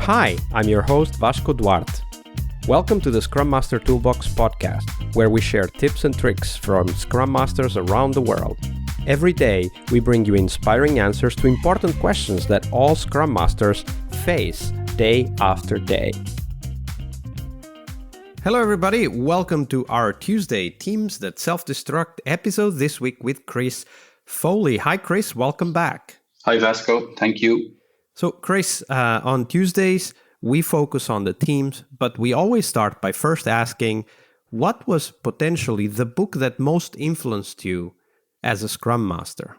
Hi, I'm your host Vasco Duarte. Welcome to the Scrum Master Toolbox podcast, where we share tips and tricks from Scrum Masters around the world. Every day, we bring you inspiring answers to important questions that all Scrum Masters face day after day. Hello everybody, welcome to our Tuesday Teams That Self-Destruct episode this week with Chris Foley. Hi Chris, welcome back. Hi Vasco, thank you. So Chris, on Tuesdays, we focus on the teams, but we always start by first asking, what was potentially the book that most influenced you as a Scrum Master?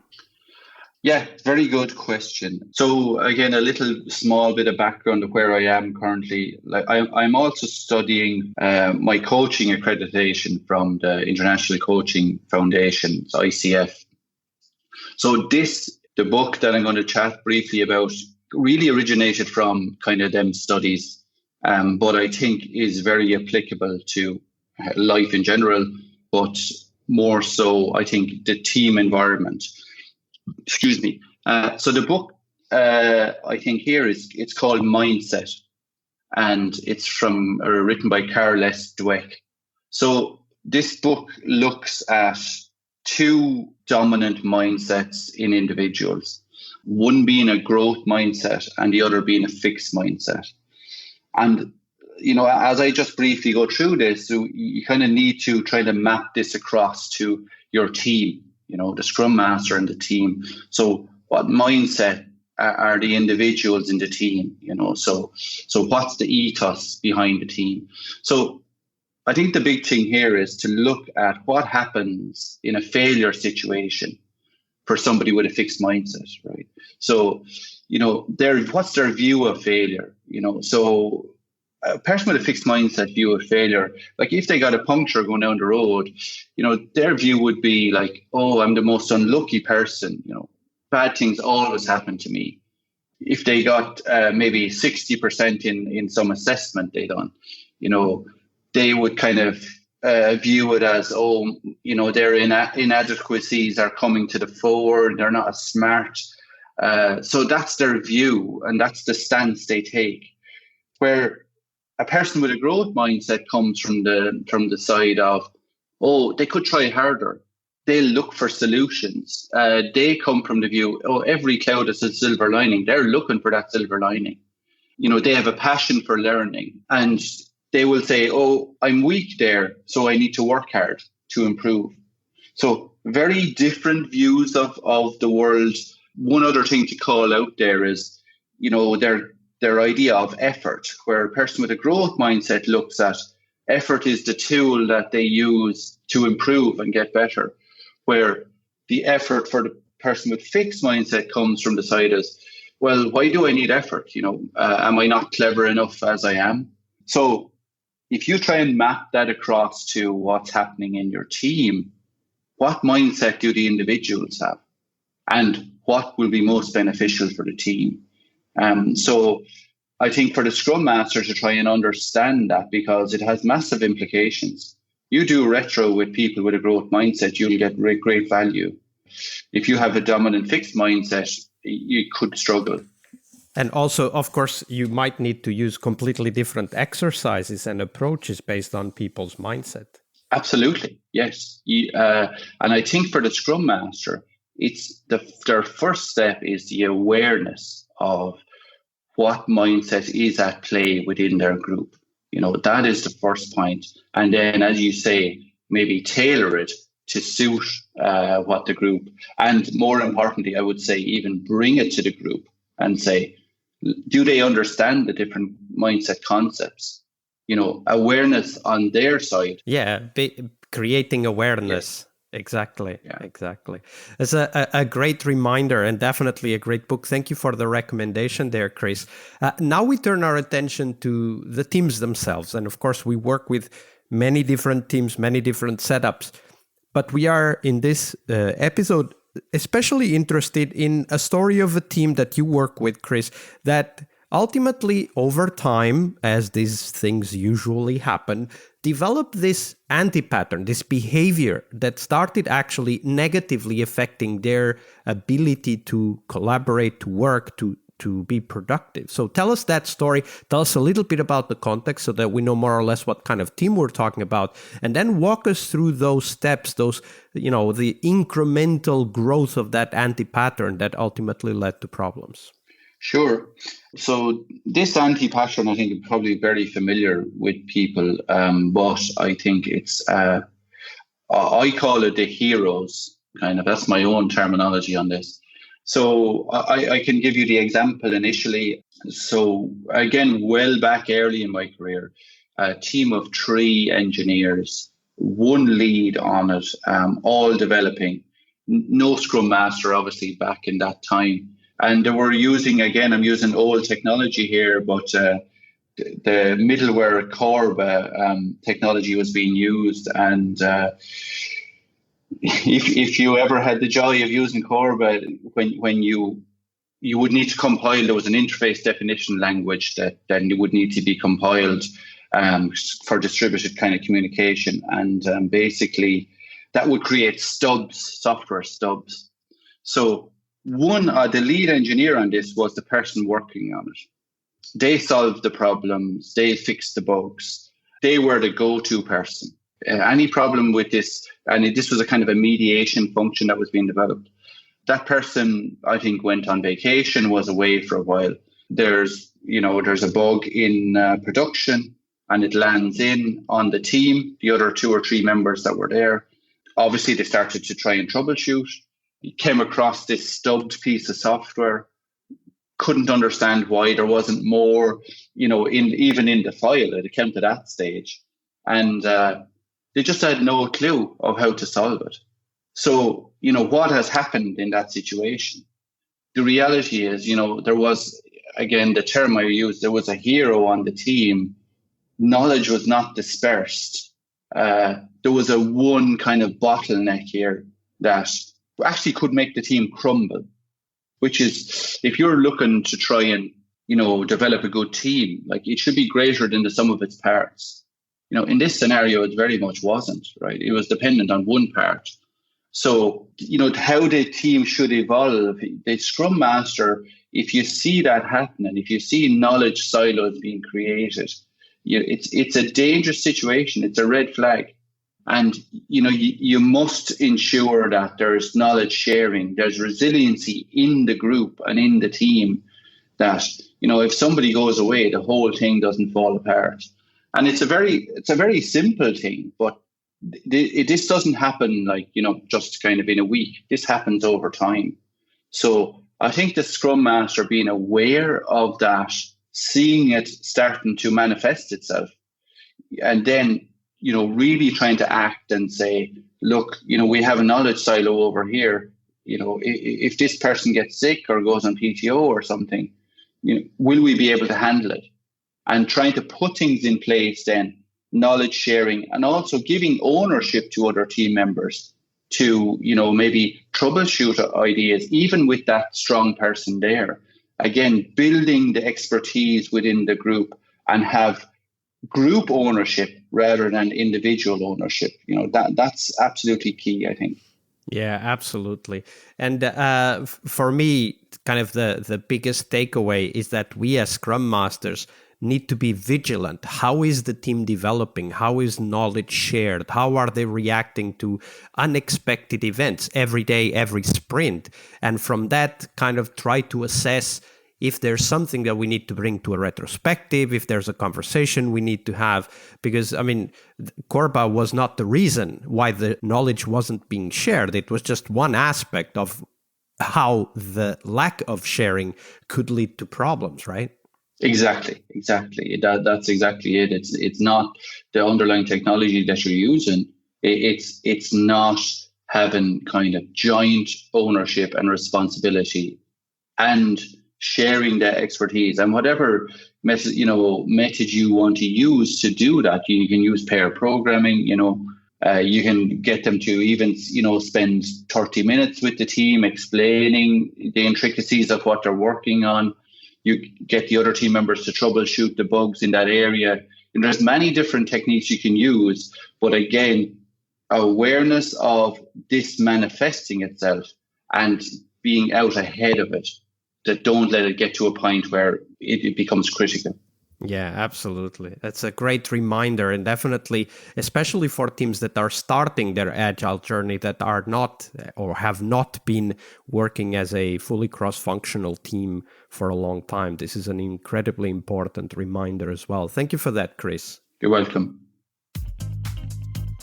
Yeah, very good question. So again, a little small bit of background of where I am currently. Like I'm also studying my coaching accreditation from the International Coaching Foundation, so ICF. So the book that I'm going to chat briefly about really originated from kind of them studies, but I think is very applicable to life in general, but more so, I think, the team environment. Excuse me. So the book, I think here it's called Mindset, and it's written by Dweck. So this book looks at two dominant mindsets in individuals, one being a growth mindset and the other being a fixed mindset. And, you know, as I just briefly go through this, so you kind of need to try to map this across to your team, you know, the Scrum Master and the team. So what mindset are the individuals in the team, you know, so what's the ethos behind the team? So I think the big thing here is to look at what happens in a failure situation for somebody with a fixed mindset, right? So, you know, what's their view of failure? You know, so a person with a fixed mindset view of failure, like if they got a puncture going down the road, you know, their view would be like, oh, I'm the most unlucky person, you know, bad things always happen to me. If they got maybe 60% in some assessment they done, you know, they would kind of view it as, oh, you know, their inadequacies are coming to the fore, they're not as smart. So that's their view, and that's the stance they take. Where a person with a growth mindset comes from the side of, oh, they could try harder. They'll look for solutions. They come from the view, oh, every cloud has a silver lining. They're looking for that silver lining. You know, they have a passion for learning, and they will say, oh, I'm weak there, so I need to work hard to improve. So very different views of the world. One other thing to call out there is, you know, their idea of effort, where a person with a growth mindset looks at effort is the tool that they use to improve and get better, where the effort for the person with fixed mindset comes from the side as, well, why do I need effort? You know, am I not clever enough as I am? So if you try and map that across to what's happening in your team, what mindset do the individuals have? And what will be most beneficial for the team? So I think for the Scrum Master to try and understand that, because it has massive implications. You do retro with people with a growth mindset, you'll get great value. If you have a dominant fixed mindset, you could struggle. And also, of course, you might need to use completely different exercises and approaches based on people's mindset. Absolutely, yes. And I think for the Scrum Master, it's their first step is the awareness of what mindset is at play within their group. You know, that is the first point. And then, as you say, maybe tailor it to suit what the group, and more importantly, I would say even bring it to the group and say, do they understand the different mindset concepts? You know, awareness on their side. Yeah, creating awareness. Yeah. Exactly. It's a great reminder and definitely a great book. Thank you for the recommendation there, Chris. Now we turn our attention to the teams themselves. And of course, we work with many different teams, many different setups. But we are in this episode especially interested in a story of a team that you work with, Chris, that ultimately over time, as these things usually happen, developed this anti-pattern, this behavior that started actually negatively affecting their ability to collaborate, to work, to to be productive. So tell us that story. Tell us a little bit about the context so that we know more or less what kind of team we're talking about. And then walk us through those steps, the incremental growth of that anti-pattern that ultimately led to problems. Sure. So this anti-pattern, I think, is probably very familiar with people, but I think it's, I call it the heroes, kind of. That's my own terminology on this. So I can give you the example initially. So again, well back early in my career, a team of 3 engineers, 1 lead on it, all developing. No Scrum Master, obviously, back in that time. And they were using, again, I'm using old technology here, but the middleware Corba technology was being used. And if you ever had the joy of using Corba, when you would need to compile, there was an interface definition language that then would need to be compiled for distributed kind of communication. And basically, that would create stubs, software stubs. So the lead engineer on this was the person working on it. They solved the problems. They fixed the bugs. They were the go-to person. Any problem with this, and this was a kind of a mediation function that was being developed. That person, I think, went on vacation, was away for a while. There's a bug in production, and it lands in on the team, the other 2 or 3 members that were there. Obviously, they started to try and troubleshoot. Came across this stubbed piece of software, couldn't understand why there wasn't more, even in the file. It came to that stage. And they just had no clue of how to solve it. So, what has happened in that situation? The reality is, there was, again, the term I used, there was a hero on the team. Knowledge was not dispersed. There was a one kind of bottleneck here that actually could make the team crumble, which is, if you're looking to try and, develop a good team, like, it should be greater than the sum of its parts. In this scenario, it very much wasn't, right? It was dependent on one part. So, how the team should evolve, the Scrum Master, if you see that happening, if you see knowledge silos being created, it's a dangerous situation. It's a red flag. And, you must ensure that there's knowledge sharing, there's resiliency in the group and in the team, that, if somebody goes away, the whole thing doesn't fall apart. And it's a very simple thing, but this doesn't happen just kind of in a week. This happens over time. So I think the Scrum Master being aware of that, seeing it starting to manifest itself, and then, really trying to act and say, look, we have a knowledge silo over here. If this person gets sick or goes on PTO or something, will we be able to handle it? And trying to put things in place then, knowledge sharing, and also giving ownership to other team members to, maybe troubleshoot ideas, even with that strong person there. Again, building the expertise within the group and have group ownership rather than individual ownership. That's absolutely key, I think. Yeah, absolutely. And for me, kind of the biggest takeaway is that we as Scrum Masters need to be vigilant. How is the team developing? How is knowledge shared? How are they reacting to unexpected events every day, every sprint? And from that, kind of try to assess if there's something that we need to bring to a retrospective, if there's a conversation we need to have. Because, Corba was not the reason why the knowledge wasn't being shared. It was just one aspect of how the lack of sharing could lead to problems, right? Exactly. That's exactly it. It's not the underlying technology that you're using. It's not having kind of joint ownership and responsibility and sharing that expertise, and whatever method you want to use to do that. You can use pair programming. You can get them to even spend 30 minutes with the team explaining the intricacies of what they're working on. You get the other team members to troubleshoot the bugs in that area. And there's many different techniques you can use. But again, awareness of this manifesting itself and being out ahead of it don't let it get to a point where it becomes critical. Yeah, absolutely. That's a great reminder, and definitely, especially for teams that are starting their agile journey, that are not or have not been working as a fully cross-functional team for a long time. This is an incredibly important reminder as well. Thank you for that, Chris. You're welcome.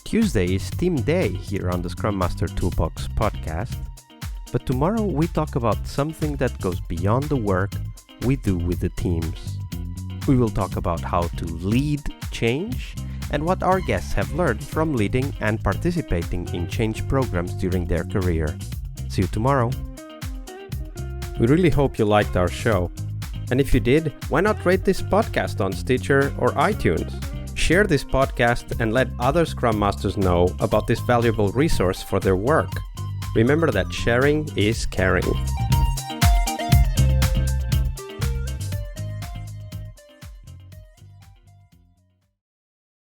Tuesday is Team Day here on the Scrum Master Toolbox podcast. But tomorrow we talk about something that goes beyond the work we do with the teams. We will talk about how to lead change and what our guests have learned from leading and participating in change programs during their career. See you tomorrow. We really hope you liked our show. And if you did, why not rate this podcast on Stitcher or iTunes? Share this podcast and let other Scrum Masters know about this valuable resource for their work. Remember that sharing is caring.